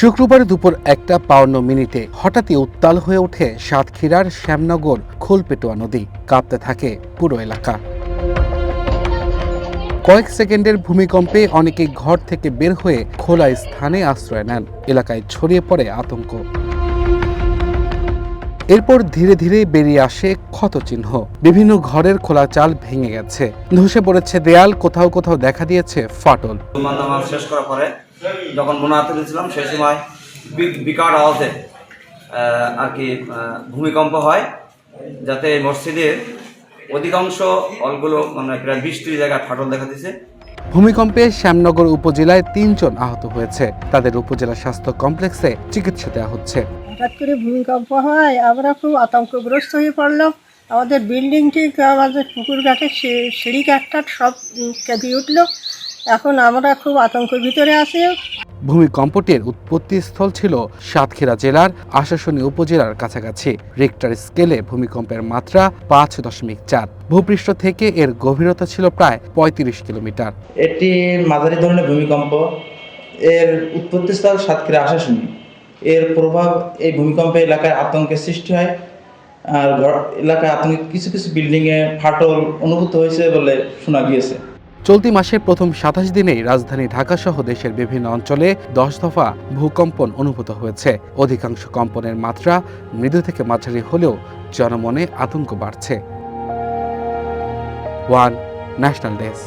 শুক্রবার দুপুর 1:52 হঠাৎই উত্তাল হয়ে ওঠে সাতক্ষীরার শ্যামনগর খোলপেটুয়া নদী। কাঁপতে থাকে পুরো এলাকা। কয়েক সেকেন্ডের ভূমিকম্পে অনেকেই ঘর থেকে বের হয়ে খোলা স্থানে আশ্রয় নেন। এলাকায় ছড়িয়ে পড়ে আতঙ্ক। এরপর ধীরে ধীরে বেরিয়ে আসে ক্ষতচিহ্ন। বিভিন্ন ঘরের খোলা চাল ভেঙে গেছে, ধসে পড়েছে দেয়াল, কোথাও কোথাও দেখা দিয়েছে ফাটল। নামাজ শেষ করার পরে যখন মোনাজাতে দিয়েছিলাম সেই সময় বিকট আওয়াজে আর কি ভূমিকম্প হয়, যাতে মসজিদের অধিকাংশ হলগুলো মানে প্রায় 20-30 জায়গায় ফাটল দেখা দিয়েছে। ভূমিকম্পে শ্যামনগর উপজেলায় 3 জন আহত হয়েছে। তাদের উপজেলা স্বাস্থ্য কমপ্লেক্সে চিকিৎসা দেওয়া হচ্ছে। হঠাৎ করে ভূমিকম্প হয়, আমরা খুব আতঙ্কগ্রস্ত হয়ে পড়লাম। আমাদের বিল্ডিং ঠিক আমাদের পুকুর ঘাটে সিঁড়ি কাঠটা সব কেঁপে উঠলো। এখন আমরা খুব আতঙ্কের ভিতরে আছি। ভূমিকম্পটির উৎপত্তিস্থল ছিল সাতক্ষীরা জেলার আশাশুনি উপজেলার কাছাকাছি। রিক্টার স্কেলে ভূমিকম্পের মাত্রা 5.4। ভূপৃষ্ঠ থেকে এর গভীরতা ছিল প্রায় 35 কিলোমিটার। এটি মাঝারি ধরনের ভূমিকম্প। এর উৎপত্তিস্থল সাতক্ষীরা আশাশুনি। এর প্রভাব এই ভূমিকম্পে এলাকায় আতঙ্কের সৃষ্টি হয়। আর এলাকায় আতঙ্কে কিছু কিছু বিল্ডিংয়ে ফাটল অনুভূত হয়েছে বলে শোনা গিয়েছে। চলতি মাসের প্রথম 27 দিনেই রাজধানী ঢাকা সহ দেশের বিভিন্ন অঞ্চলে 10 দফা ভূকম্পন অনুভূত হয়েছে। অধিকাংশ কম্পনের মাত্রা মৃদু থেকে মাঝারি হলেও জনমনে আতঙ্ক বাড়ছে। One national desk.